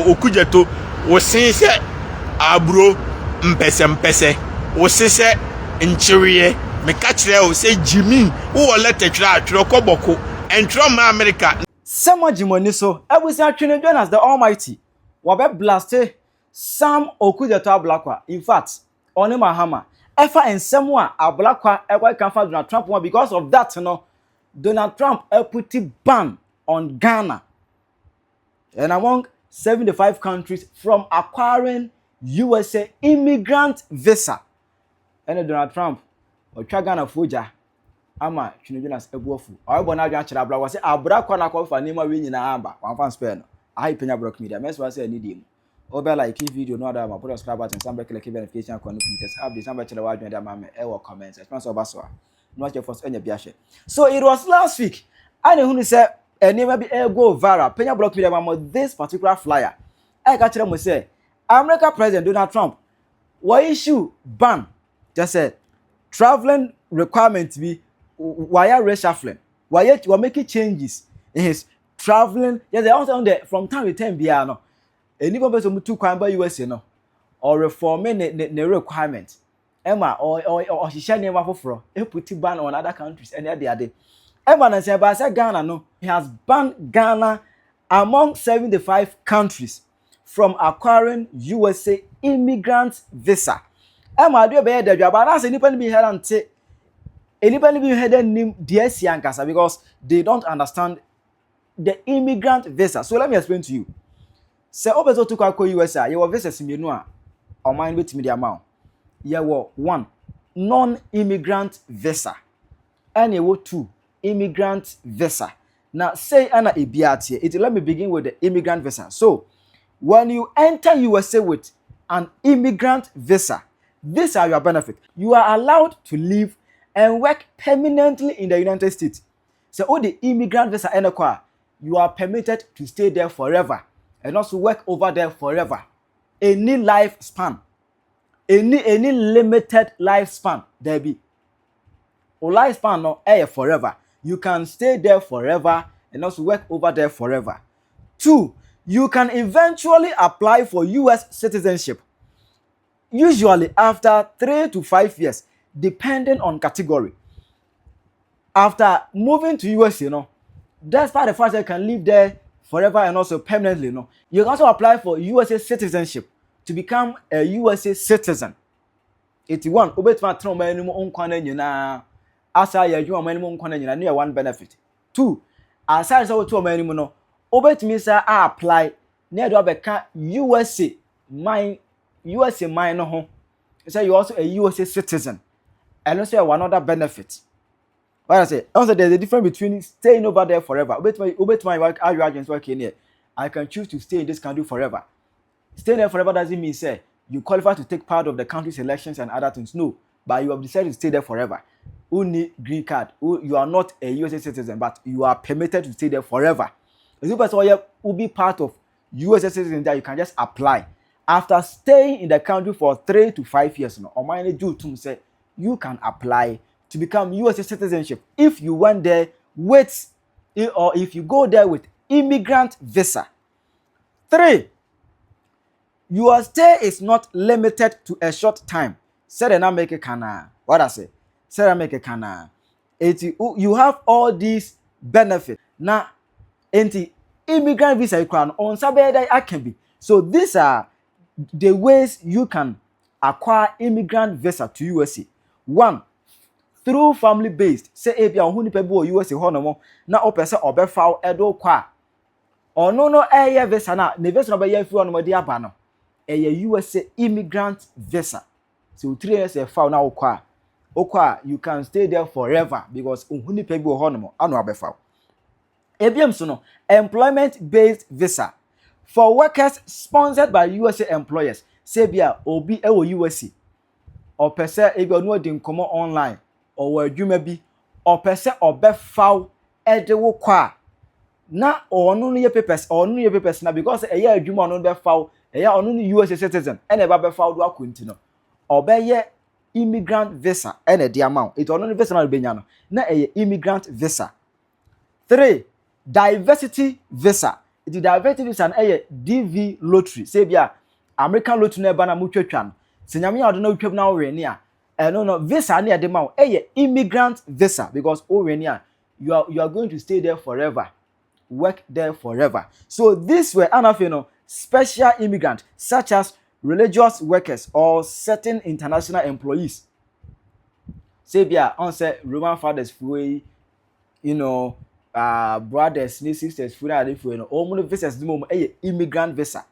okujeto wosin se abro mpese wosese nchiriye meka kire o se Jimmy wo lete twira atwiro koboko entro ma America Someone Jimoni so ebusi Twene Jonas the Almighty wabe blàst Sam Okujeto Ablakwa. In fact, Hon Mahama efa ensemu a Ablakwa ekwa kanfa Donald Trump one because of that Donald Trump put a ban on Ghana and among 75 countries from acquiring USA immigrant visa. And Donald Trump or Ghana foja ama Twene Jonas ebuofu. Obo na adwan kira Ablakwa say Ablakwa na kwa fa nima we nyina amba. Wan fan spare no. I Penyah block media. Mess say need him. Obe like video no other put subscribe button some click notification icon notifications update some channel wa adwan dey ma me e wo comment response obaso no watch first enya bia share. So it was last week and who say anywhere be go viral. Penyah block media ma this particular flyer. I got tell mo say American President Donald Trump will issue ban just said traveling requirement be wire reshuffling. Why making changes in his traveling. Yeah, they also on there from time to time bia no. Anybody person to kwan by USA no or reforming the requirement. Emma or she share name for put ban on other countries and the other. Emma and say but say Ghana no, he has banned Ghana among 75 countries from acquiring USA immigrant visa. Emma do be there but that's anybody be here and say anybody be here name DS Yankasa because they don't understand the immigrant visa. So let me explain to you. Se obezo to kwa USA, you have visa simienu a o man betimi dia ma. You have 1 non-immigrant visa. And you have 2 immigrant visa. Now say ana ebiatie. It let me begin with the immigrant visa. So when you enter USA with an immigrant visa, these are your benefits. You are allowed to live and work permanently in the United States. So all the immigrant visa enekwa, you are permitted to stay there forever and also work over there forever. Any lifespan, any limited lifespan there be. Or lifespan no forever. You can stay there forever and also work over there forever. 2, you can eventually apply for US citizenship. Usually after 3 to 5 years, depending on category. After moving to US, despite the fact that you can live there forever and also permanently, you can also apply for USA citizenship to become a USA citizen. 81. Obetma tron manimu onkwana nyina. Asa ya adwuma manimu onkwana nyina no 1 benefit. 2. Aside so to manimu no, obetmi sa apply na do abeka USA mine no ho. So you also a USA citizen. And also one other benefit. What I say, also there's a difference between staying over there forever. Obey work, our agents working here. I can choose to stay in this country forever. Staying there forever doesn't mean say you qualify to take part of the country's elections and other things. No, but you have decided to stay there forever. Who need green card? You are not a USA citizen, but you are permitted to stay there forever. If you will be part of USA citizen that you can just apply after staying in the country for 3 to 5 years. Or mine do to say you can apply to become USA citizenship if you went there with or if you go there with immigrant visa. 3, your stay is not limited to a short time. Say na make a kana. What I say? Say na make a kana. You have all these benefits. Now, immigrant visa you can on Saturday I can be. So these are the ways you can acquire immigrant visa to USA. 1, through family based. Say if you are people USA honomo na opese obefa edo kwa. Ono no visa na ne visa no be ya fi ono de aba no. USA immigrant visa. So 3 years fa na okwa you can stay there forever because ohuni people honomo anu abefa. Ebiam so no employment based visa for workers sponsored by USA employers. Say bia obi ewo USA or pese ebi onu odi nkomo online or adwuma bi or pese obefa edewo kwa na onu no ye papers na because eya adwuma onu befa eya onu no USA citizen ene ba befa do akonti no obeye immigrant visa ene de amount it onu no visa na benya no na eye immigrant visa. 3, diversity visa. It is diverted visa and DV lottery. Say bia American lottery na ba na mutwetwa no. Se nyame ya do na utwam na wo ni a. No visa na de ma wo immigrant visa because you are going to stay there forever. Work there forever. So these were special immigrants such as religious workers or certain international employees. Say bia on say Roman fathers free, brothers, sisters free all visas immigrant visa.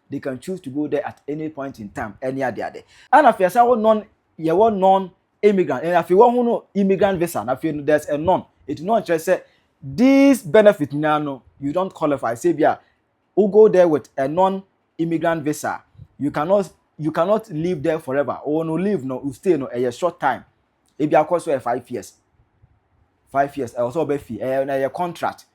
They can choose to go there at any point in time, any other day. And if you say non-immigrant, and if you want no immigrant visa, and if there's a non, it's not just say this benefit now you don't qualify. Say bia who go there with a non-immigrant visa, you cannot live there forever. Or no live no, you stay a short time. If you are course 5 years. 5 years, also be fee, a contract.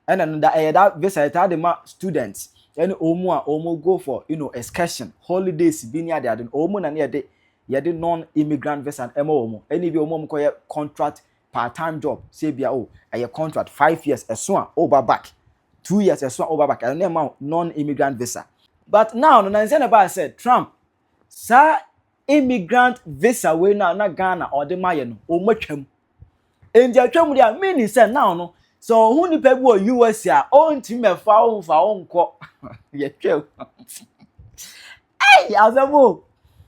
And then that visa the students, and omo go for excursion, holidays, be near there, then omo na near the non-immigrant visa and omo. Any be omo ko contract part-time job, say be a contract 5 years, as soon over back, 2 years, as soon over back, and then non-immigrant visa. But now, no Nanzana said Trump, sir, immigrant visa we na Ghana or the Mayan or muchem. And the Achamudia meaning said now no. So who ni people US ya own team a foul for own co. Ye true. Hey, as a move.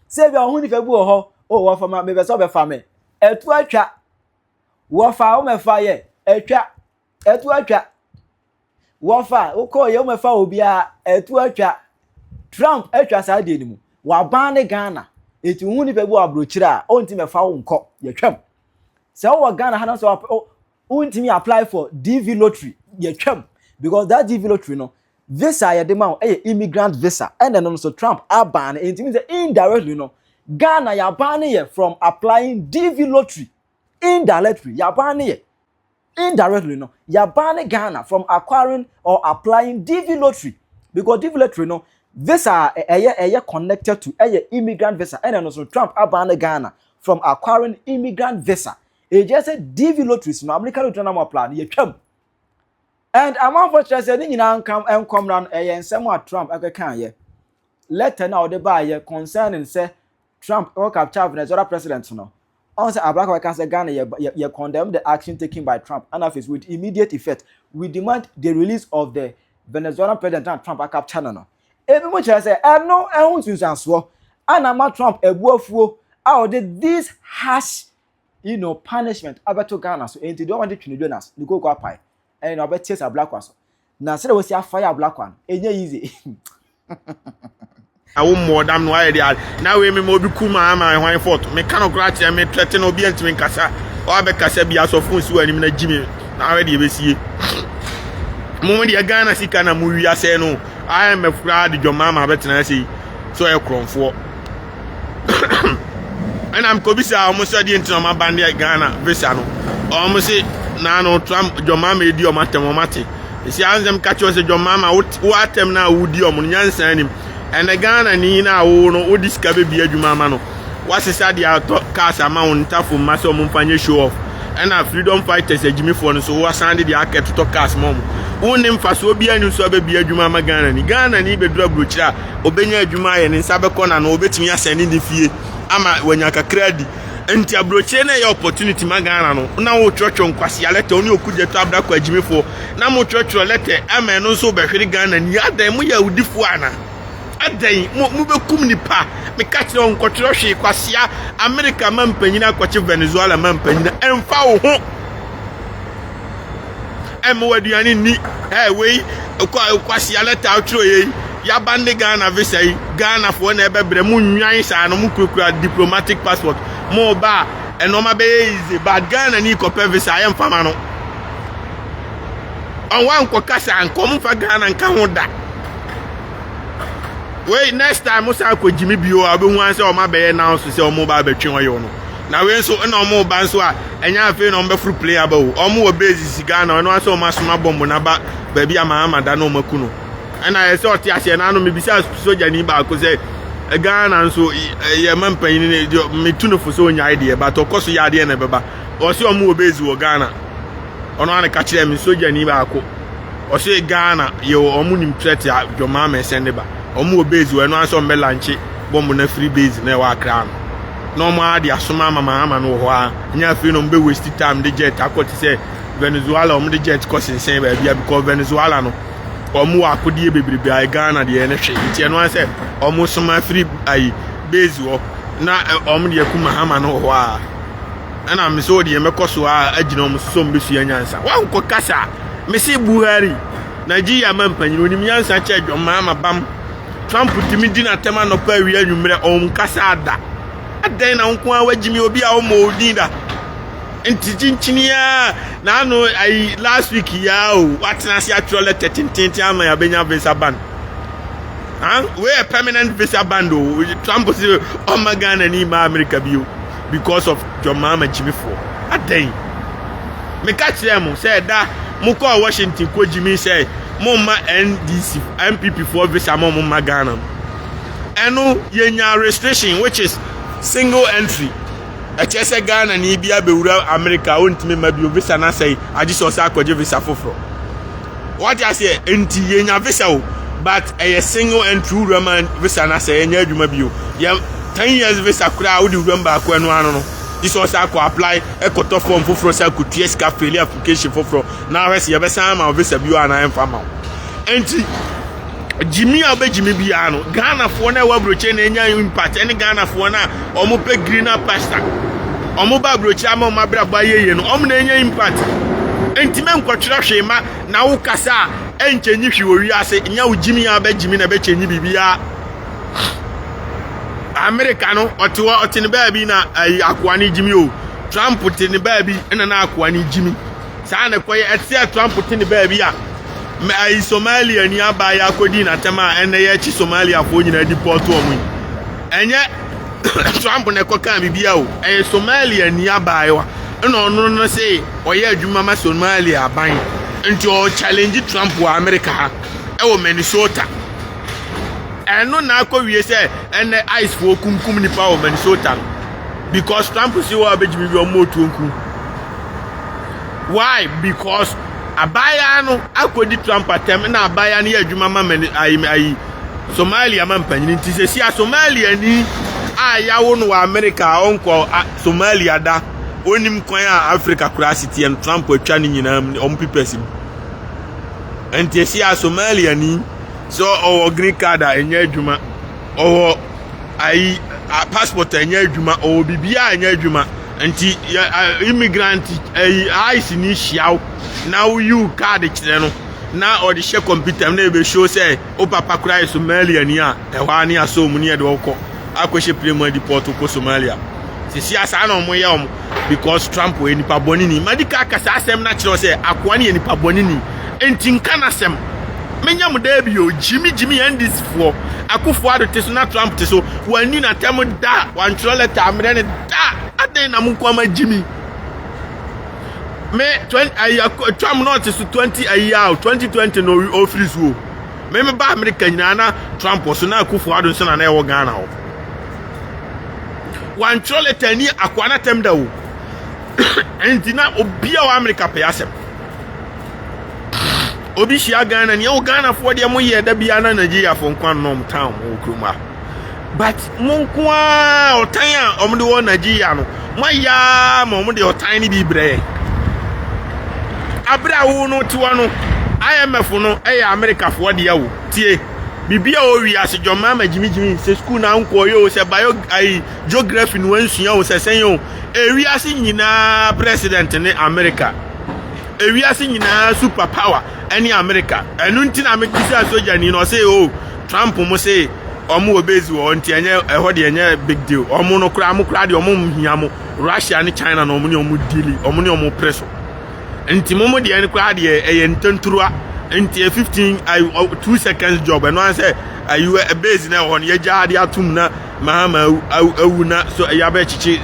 Say the who ni people ho. Oh, what for my baby so be family. Etu atwa. Wo fa o me fa ye. Etwa. Etu atwa. Wo fa o ko ye o me fa obi a etu atwa. Trump atwa sa de ni mu. Wa ban ne Ghana. Etu hu ni people abrochira own team a fa o nko. Ye twam. So what Ghana had also ultimately apply for DV lottery. Yeah, Trump because that DV lottery visa ya demand immigrant visa and then also Trump ban it means indirectly Ghana ya ban from applying DV lottery indirectly ya ban indirectly ya ban Ghana from acquiring or applying DV lottery because DV lottery visa connected to immigrant visa and then also Trump ban Ghana from acquiring immigrant visa. It just said DV lotteries no American lottery na plan ye twam. And among for chance say nyina come round ensem Trump kan ye. Letter now the buy concerning say Trump or capture Venezuela president no. On say Ablakwa can say Ghana ye condemn the action taken by Trump and office with immediate effect. We demand the release of the Venezuelan president Trump capture no. Every much say no ehun sunsanso. Anama Trump ebuafuo out this harsh punishment abeto Ghana so enti don't want to Twene Jonas ni go apai and no chase Ablakwa so na say we see fire Ablakwa enye easy I won more damn no idea now we me mo bi kuma ama hwan fort me kan grant me threaten obi antimi nkasa o be kasa bi asofo nsi wani na jimi na we de be sie mo de Ghana sika na mo wi ase no I am afraid the John Mahama betena say so e kronfo and I'm Kobisa almost said into my band Ghana visa no almost say no Trump John Mahama di o matemomate see them catch us John Mahama what them now would di o mo nyansan nim and the Ghana ni na wo no o discover bi adwuma ma no what is that their cars amount for maso mo mfanye show off and a freedom fighters Jimmy for no so what sand the market to cars mom wonim fa so bia ni so be bi adwuma ma Ghana ni be dura brochira obenya adwuma ye ni nsabe kona no obetumi asani ni fie ama wanyaka kredi enti abroche na ya opportunity magana no na wo twotwo nkwase ya leta oni okuje to Ablakwa Jimifo na mo twotwo leta ama no so behwere Ghana ni adan mu ya udifo ana adan mu bekum nipa me kachire on kwotro hwe kwase ya America mampanyina kwache Venezuela mampanyina emfa wo ho waduani ni we kwase ya leta outro ye ya bande Ghana visa Ghana for na ebebre mu nwan sa no mu kukura diplomatic passport mo ba enoma be easy but Ghana ni ko visa ya mfama no onwan ko kasa ankom fa Ghana nka ho da we next time mo sa ko jimi bio abehu an se o ma be na so se o mo ba betwe wo no na we so na o mo ba so a enya afi no mbe free player ba o mo base Ghana no aso o ma soma bomb na ba ba bia Mahama da no makuno and I saw Tiasia Nano, maybe soldier Niba, because a gun and so a man paying me tuna for so idea, but of course, you are the end of Baba, or so more base or Ghana. On one catch them in soldier Niba. o say Ghana yo omu nim threat ya John Mahama send ba omu base we no aso me lanche bomb na free base na wa kra no ma dia soma Mahama no ho a nya free no be waste time the jet akoti say Venezuela omu the jet cause insane ba bia because Venezuela no omu akodi bebrebe ai Ghana de na hwe nti no say omu soma free ai base wo na omu de ku Mahama no ho a ana me so de me koso a agina omu so mbe sua nyansa wa nko kasa me se Buhari Nigeria man panyin onim nyansa che John Mahama bam Trump timi di na tema no pa wi anwumre on kasa ada adan na nko a wagimi obi a o mo odin da enti chinchinia na no ai last week ya o watena se atro letter tintin ama ya benya visa ban we a permanent visa ban o Trump say o magana ni ma America bio because of John Mahama Jimmy for adan me catch them say da mo call Washington ko Jimmy say mo ma NDC MPP for visa mo magana eno yenya restriction which is single entry a chese Ghana ni bia bewura America ontime ma bio visa na say ajiso sa akwaje visa foforo what you say enti yenya visa o but a single entry roman visa na say enya adwuma bio ya 10 years visa kura wo di remember akwa no ano no this was akwa apply ekoto form foforo sa kutua sika failure application foforo na hwese ye besa ma visa bio ana emfa ma enti Jimmy abe Jimmy biano Ghana for na wa broche na enya impact any Ghana for na omo pe greener pasture omo ba broche ama ma bra ba yeye no omo na enya impact enti men kwatira hwema na wo kasa enchenyi hwi owi ase nya wo Jimmy abe Jimmy na be chenyi bibia America no otiwa otini ba bi na akwa ni Jimmy o Trump tini ba bi na akwa ni Jimmy sa na koye etia Trump tini ba bi a me Somalia ni abaya kodi na tema ene ye chi Somalia fo nyina deport omu enye Trump ne koka bibia o Somalia ni abaya wa eno ono no say oye adwuma ma Somalia aban nti o challenge Trump wa America ha e wo Minnesota eno na akọwie say ene ice fo kumkum ni pa o Minnesota because Trump si wa abejimi bi o motu nku why because abaya no akodi Trump atem na abaya no adwuma ma ai Somalia man panyin nti se sia Somalia ni ayawo no wa America onko Somalia da onim kwan a Africa kura city en Trump atwa ni nyina ompipesi enti sia Somalia ni so owo green card enya adwuma owo ai passport enya adwuma owo bibia enya adwuma nti immigrant ice ni hyiaw now you card kire no na or the share computer na be show say o papa kura Somalia ni a ehwa ni aso mu ni e de okọ akwehye premier deport ko Somalia sisi asa na omo ye omo because Trump we nipa boni ni madika kasa asem na kire say akwa ni nipa boni ni enti nka na asem menya mu da bi o Jimmy ndis for akufo ado te so na Trump te so wani na tem da wan trole ta amre ne da aden na mu kwama Jimmy me 20 Trump not is 20 2020 no office wo me ba America nyina na Trump so na akufo ado so na e wo Ghana ho wan trole tani akwa na tem da wo enti na obi a wa America pe asem obi shia Ghana ni o Ghana for de mo ye da bia na Nigeria for nkwan nom town o kroma but monkwa otan a omde wo Nigeria no moya ma omde otan ni bi bre abra wo no tiwa no IMF no America for de yawo tie bibia o wi ase John Mahama Jimmy se school na nko yo se bio geography no ansua o se sen yo wi ase nyina president ne America wi ase nyina super power any America enu nti na me kisi asoja ni no say oh Trump mo say omo obezi wo nti enye eho de enye big deal omo no kra mo kra de omo hia mo Russia and China no omo ni omo deal omo ni omo presso nti mo de en kra de eye ntanturua nti 15 2 seconds job eno an say ayu a base na ho ye ja de atum na Mahama awu na so ya ba chichi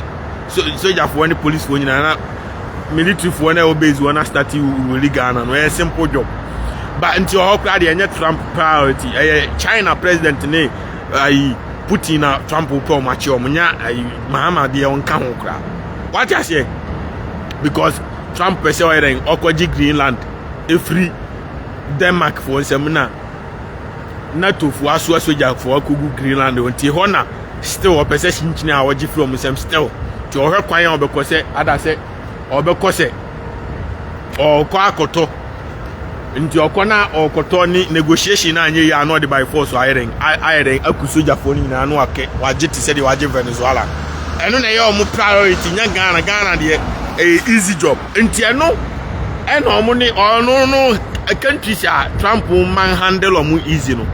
soja for any police for nyina na military for na obezi wana start really Ghana no a simple job but until how crowd the Trump priority China president ne Putin na Trump pro match omunya Mahama de on kan ho kra what you say because Trump person okoji Greenland e free Denmark for semina NATO for aso soja for akugu Greenland onti ho na still opposition chine a wogi from sem still ti o hwe kwan obekọ se ada se obekọ se okọ akoto nti okọ na okoto ni negotiation na anye ya no de by force iron aku soja for ni na no ake wage ti se de wage Venezuela eno na ye omo priority nya Ghana de easy job nti eno omo ni no countries a Trump man handle omo easy no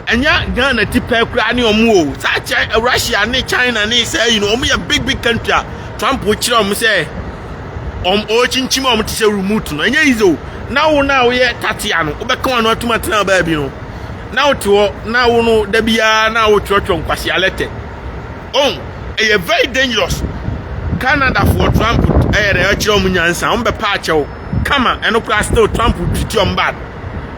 enya Ghana ti pe kura ni omo o sa Russia ni China ni say you know omo ya big country Trump wo kire omo say o chinchim omo ti say remote no enya easy o na wo ye tatia no obeka wano atumata na ba bi no na wo to na wo no da bia na wo twotwo nkwase alete e very dangerous Canada for Trump e kire omo nyansa omo be pa achew kama eno kura still Trump treat you bad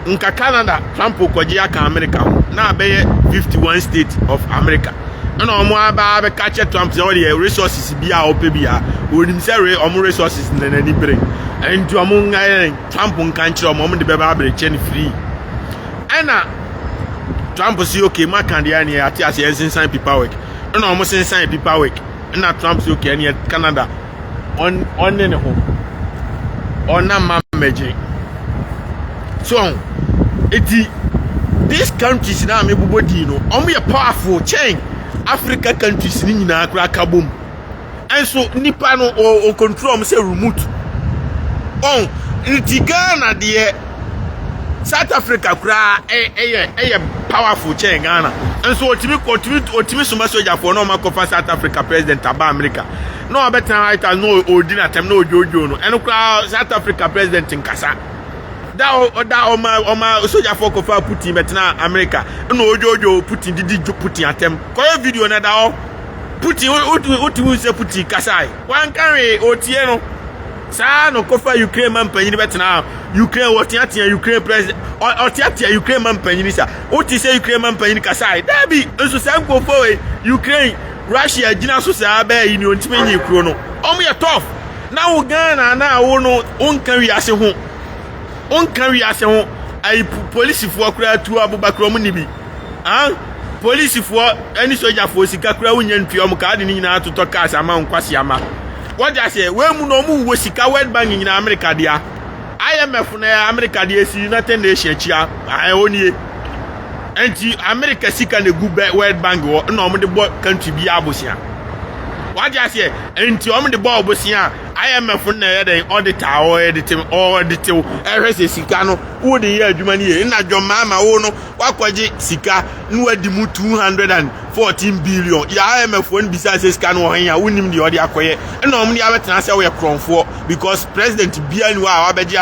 nka Canada Trump kwaji aka America na be 51 states of America no omo aba be catch Trump say all the resources bia ope bia onim say omo resources na nani bere and omo ngai Trump nkan kire omo de be ba bere chen free ana Trump say okay ma kan dia ne ati ase ensign paperwork no omo sign paperwork na Trump say okay ne Canada on ne ho ona mamaji so these countries na me bobodi no omo ye powerful chain Africa countries ni nyina akra kabom and so nipa no o control am say remote nti Ghana de South Africa kra powerful chain Ghana and so otimi suma soldier for no makofa South Africa president aba America no better right no odina tem no ojojo no and kra South Africa president nkasa da oma soldier for kofa Putin better America no ojojo Putin didi Putin atem ko video na da o Putin otu say Putin kasai wan carry otie no sa no kofa Ukraine man panyin better Ukraine otiatia Ukraine president otiatia Ukraine man panyin sa oti say Ukraine man panyin kasai da bi nso sam ko fo Ukraine Russia gina so sa ba yi ni ontime nyi kuro no omo ye tough na wo Ghana na wo no onkan wi ase ho ai police fo akura tu Abubakar omo ni bi police fo any soldier fo sika kura wo nyan tuo omo ka de ni nyina atoto cars ama nkwase ama what I say we mu no mu wo sika World Bank nyina America dia IMF na America dia si United Nations chia ai onie enti America sika na gube World Bank wo na omo de bo country bi abosia what I say enti omo de bo abosia IMF na ye den auditor or editing ehwese sika no wo de ye adwuma ni ye na John Mahama wo no wakwaje sika no wadi mu 214 billion ya IMF won bisa se sika no hanya wonim de odi akoye na omo de abetena se wo ye kronfo because president bia ni wa abeje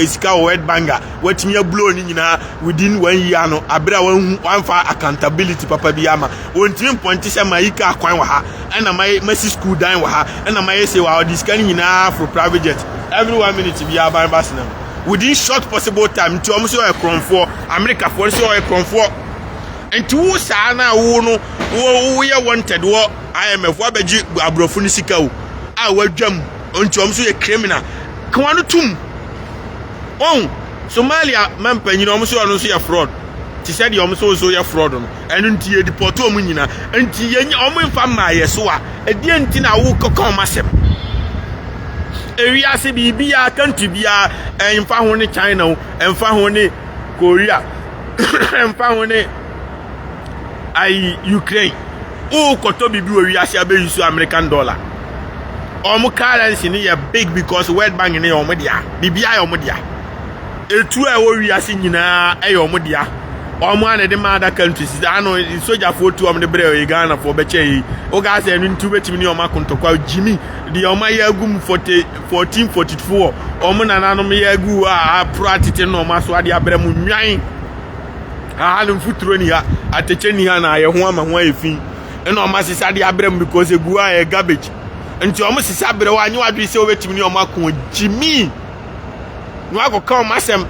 sika World Bank watimi blow ni nyina within 1 year no abira wan fa accountability papa bia ma wontimi ponti se mayika akwan wa ha na masi school dan wa ha na mayese wa odi sika ni for private jet every 1 minute be about ambassador within short possible time to almost a crown for America for so a crown for and to sana wo we wanted wo IMF wa beji abrofo ni sika wo a wadwam onto almost a criminal kwanu tum Somalia man panyin almost no so ya fraud ti said you almost so ya fraud no enu nti e deport o mu nyina nti ye omo mfa ma yeso a e die nti na wo kokon masem area se bibia country bia emfa ho ne China emfa ho ne Korea emfa ho ne Ukraine koto bibi area se abeyisu American dollar omo currency ni big because World Bank ni omo dia bibia omo dia etu e wo area se nyina omo dia omo ane de other countries ano soldier for two omo de bre Ghana for beche o ga se enu ntu betimi ni omo akontokwa Jimmy di omo yagum 1444 omo nananom yagu a pratite no omo so ade abrem nwan no futuro ni ha ateche ni ha na ye ho ama ho afin eno omo sisa ade abrem because egu a garbage nti omo sisa abre wa anyi wadwe se obetimi ni omo akon Jimmy no akokka omo asem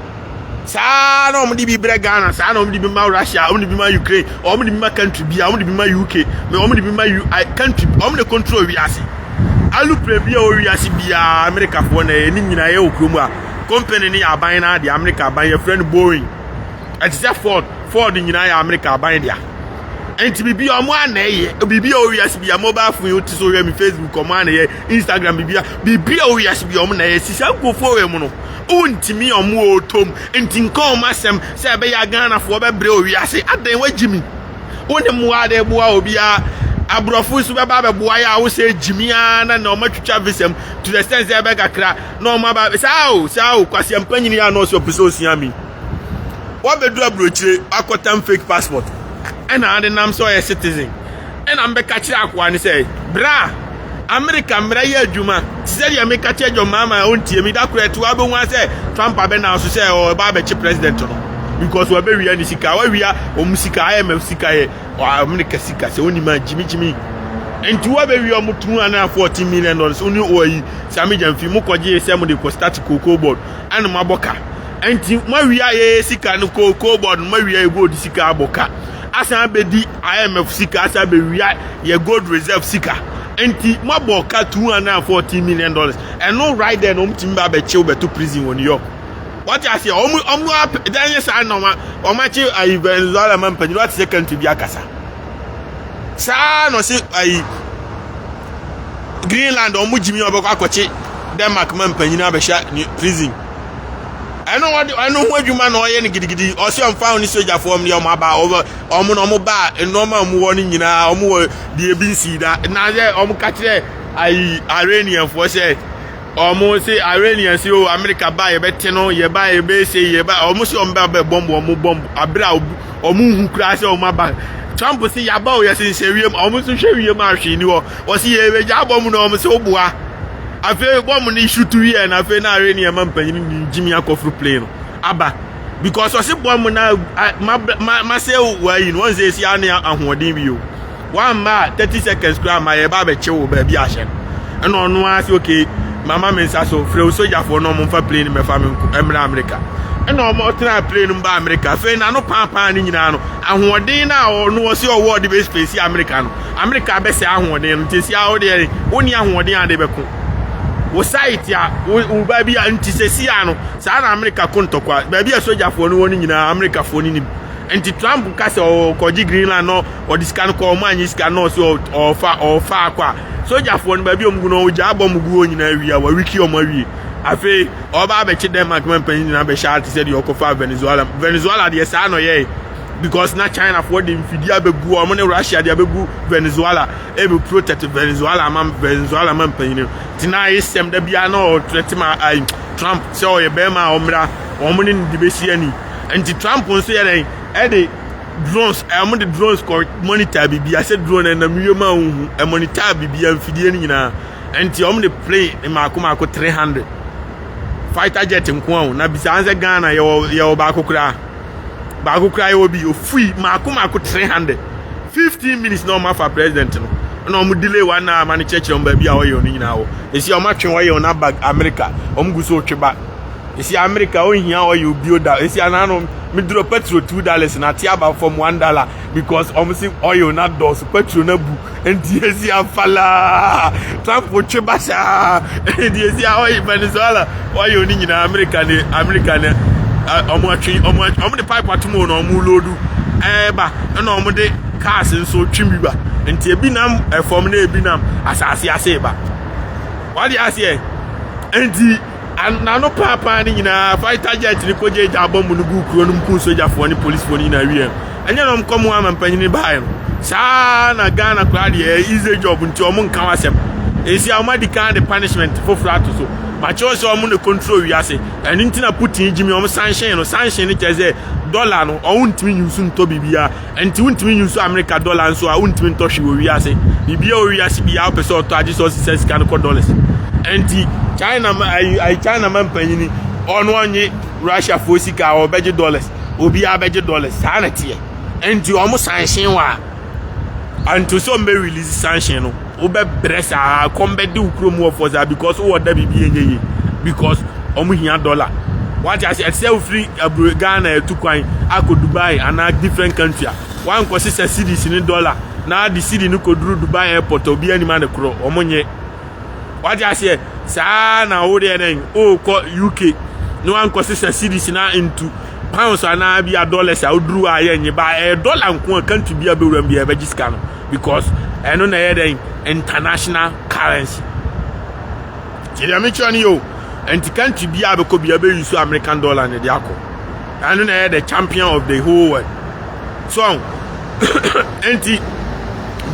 sa no omo di bi bre Ghana sa no omo di bi ma Russia omo di bi ma Ukraine omo di bi ma country bia omo di bi ma UK me omo di bi ma country omo de control wi ase alu prebia o wi ase bia America fo na ni nyina ye okromu a company ni aban na the America aban your friend Boeing it is a Ford nyina ya America aban dia enti bibi omo anaye bibi o wiase bia mobile phone you so we me Facebook omo anaye Instagram bibi o wiase bia omo na ye sisa kofo we mu no untimi omo otom enti nka omo asem se be ya Ghana fo be bre o wiase adan wagimi woni mu ade boa obia abrofu su be ba boa ya wo se jimia na na omo twitwa visem to the sense e be kakra na omo ba sao kwase empanyini ya no so pese osiami wo be do abrochire akotam fake passport and I am so a citizen. And I'm catching aqua and say, Bra, America, Mraya Juma, said you make catch your mama own team. That create to have one say, Trump, Abena, to say, or Babachi president. Because we're very any Sika, we are, or Musika, I am Sika, or America Sika, so only man, Jimmy. And to have we are $240 million, only oil, Sammy and Fimokoji, Samuel, the Costatic cocoa board, and Maboka. And Maria Sika, no cocoa board, Maria go to Sika Boka. Asa be di IMF sika asa be wia ye gold reserve sika enti maboka $240 million and no right there no mtimba be chew be to prison in New York. What you say omu dan say no ma o ma chi Venezuela man panyi what second to bi akasa sa no say ai Greenland omu jimi obekwa akochi Denmark man panyi na be sha prison. I know what you man or any giddy or some found in soldier form near my bar over Omo bar and normal warning in our the ABC that now there catch Iranian for say almost say Iranian say America buy a beteno ye buy a base ye buy almost on bomb or bomb a brow or moon who crash on my back. Trump say about yes in Syria almost to show you machine or see a job almost so bois. I feel one issue 2 years and I feel now Iranian man paying Jimmy Akofru plane. Abba. Because I said one now myself where you once they see Ania and what you 1 ma 30 seconds grab my baby chill baby ashen. And on once okay, Mama means I so frail soldier for no more plane in my family America. And no more than I plane in America. Fain no papa in Yano. And what day now or no see a word based face American. America best I want them to see how they only I want them. Society o baby anti-sesiano sa America kontokwa baby a soldier for no one in America for ni anti Trump kase o koji Greenland no or this can call man is can no so or far kwa soldier for baby omguno o ja bom guo nyina wi wa wiki o mawi afi o ba be chi Denmark man pan na be sha ti said you go for Venezuela dey sa no ye because na China for the fidia be gu o mo ne Russia dey be gu Venezuela e be protect Venezuela man pan tina isem da bia no threat ma Trump say o ye be ma omra o mo ne di be si ani anti Trump on say e dey drones the drones ko monitor bibia say drone na miema hu e monitor bibia mfidie ni nyina anti o mo dey play e mako 300 fighter jet nko na bisa anse Ghana ye ba kokura will be free mako 300 15 minutes no ma for president no mu delay 1 hour man church on baby awo ni nyina wo e si o ma twen wo na bag America o mu guso tweba e si America o hia o you build e si anano me drop petrol $2 na tiaba from $1 because o mu si oil na dos petrol na bu enti e si afala Trump wo tweba sha enti e si oil Venezuela oil ni nyina America ne omo the pipe atomo no omo loadu ba na omo de cars nso twimi ba enti ebinam form na ebinam asase ase ba what you say enti na no papa ni nyina fighter jet ni koje ja bomb no gu kuro no mpu soja fo ni police fo ni na wie anya no mkomo ama mpanyini ba no sa na Ghana kwa de easy job nti omo nka wasem esi amadi kan the punishment for flat so but you also want to control we say and intina Putin Jimmy o sanction ni cheze dollar no o untimi use nto bibia enti untimi use America dollar so a untimi to hwe we say bibia o we say bia o pese o to agi so $6 dollars enti China man panyini ono onye Russia for sika o beje dollars obi a beje dollars sana tie enti o mo sanction wa anto so me release sanction no obe bresa combat di ukromu of us because o da bibi enye because omu hia dollar what I say free Ghana to kwan ako Dubai and a different country one ko se cedis in dollar na the cedi no ko duru Dubai airport obi ani man kro omonye what I say sa na o de den o ko UK no one consistent cities na into pounds and be a dollars I would drew a buy a dollar and country be a bill be a vegiscan because I know the international currency. I mention you and the country be able to be a use American dollar and the alcohol. I know the champion of the whole world. So Auntie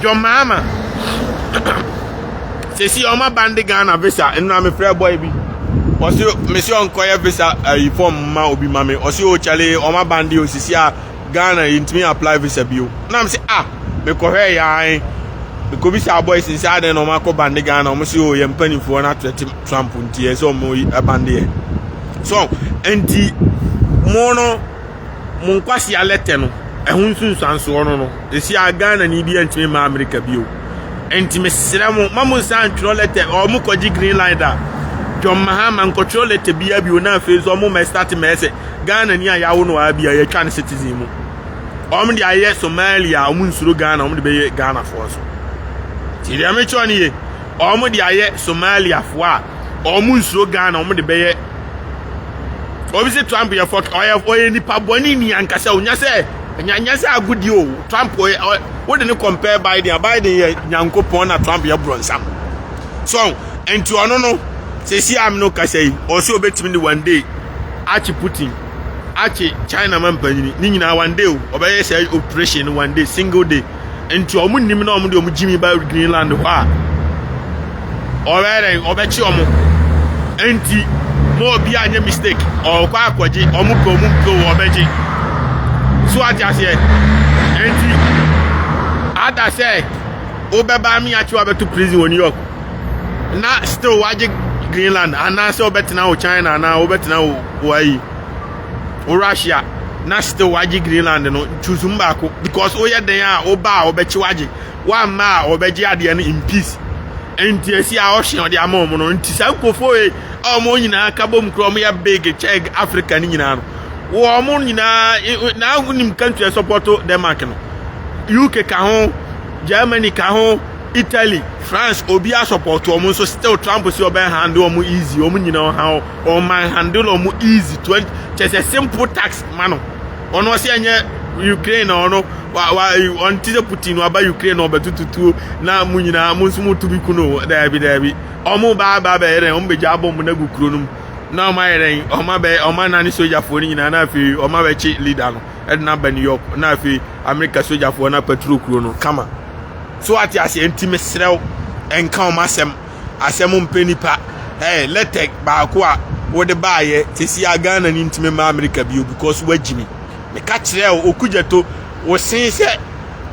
John Mahama say see on my band Ghana visa and I'm a fair boy be. Also, Monsieur Uncle visa form ma obi mame. Also, Charlie on my band you see Ghana into me apply visa bill. Now I'm say me ko here ya ko visa boys inside and on my band Ghana. I'm say oh yem penny for na Trump untie so mo band here. So enti mono mon kwasi alete no ehun sunsanso no esi Ghana ni bi enti ma America bill. Enti me sremo mamu san trolete o mu koji green line da John Mahama and control it to be a na face or more starting message. Ghana near Yawono Abia, a Chinese citizen. Om the Aye Somalia, Munsuru Ghana, Om the Ghana force. See the American Om the Aye Somalia for or Munsuru Ghana, Om the Bay. Obviously, Trump, your fuck, I have any Pabonini and Castle, Yase, and Yasa good you. Trump, wouldn't you compare by the Yanko Pona, Trump, your bronze. So, and to no. Say see I'm no say also bet me one day Archie Putin Archie China man panini na one day obey say operation one day single day into omu nim na omu de omu Jimmy by Greenland wa obey obechi omu enti mo bi anya mistake or kwa akwaji omu ko obeji so aja say enti ada say obeba mi achi obeto prison won New York na still waje Greenland and now so better now China now better now Hawaii or Russia na still waji Greenland no choose mbako because oya den a oba obechi waji one ma obeji ade in peace enti esi a ocean de amom no enti sankofo e omo nyina kabom krom ya big check Africa ni nyina no wo omo nyina na unim country support Denmark no UK ka ho Germany ka ho Italy, France, Obia support omo so still Trump si oben handle omo easy omo nyina how or man handle omo easy 20 just a simple tax mano ono se anye Ukraine ono wa until Putin wa ba Ukraine no betututu na mu nyina mu nso mutu bi kuno da bi omo ba ere omo be jabo mu na gukuro num na omo ere omo na ni soldier fo ni nyina na fi omo be chi leader no e na ba New York na fi America soldier fo na patrol kuro no kama so ati ase intime srew enka o masem asem mpenipa let take ba ko a wo de baaye tesi Ghana ni intime ma America bio because wagimi me ka kire okujeto wo sen se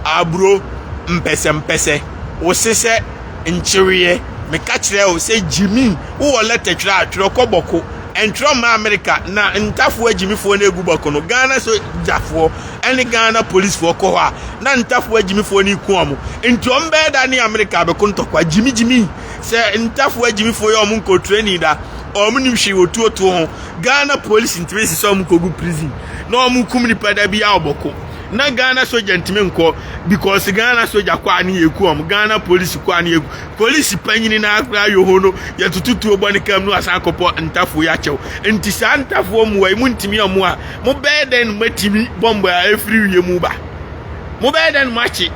abro mpese wo se nchiriye me ka kire o se jimi wo let take atro koboko entro ma America na ntafo agimi fo na egu boko no Ghana so jafo any Ghana police for ko ha na ntafo agimi fo ni ku omo nto mbe da ni America be ko ntokwa jimi se ntafo agimi fo yo mun ko training da o mun hwi otuoto ho Ghana police ntwesi so mun ko gu prison na o mun kum ni pada bia oboko na Ghana soldier ntime nko because Ghana soldier kwa ni eku om Ghana police kwa ni eku police panyini na akra yo hono ya tututu obani kam no asa akopo ntafo ya chew nti sa ntafo mu wai mu ntimi omu a mo beden matimi bomba a efiri ye mu ba mo beden machi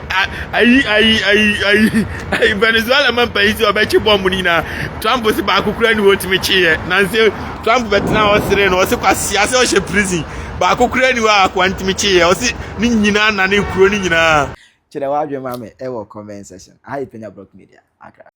ai Venezuela man paisi obechi bombu ni na Trump si ba akukura ni wotimi chiye na nse Trump betina osire no se kwa siase o she prison ba akukura ni wa kwantimi chiye o si ni nyina na ne kuro ni nyina Chile wa adwe mame e wo comment section. Hi Penyah Media. Accra.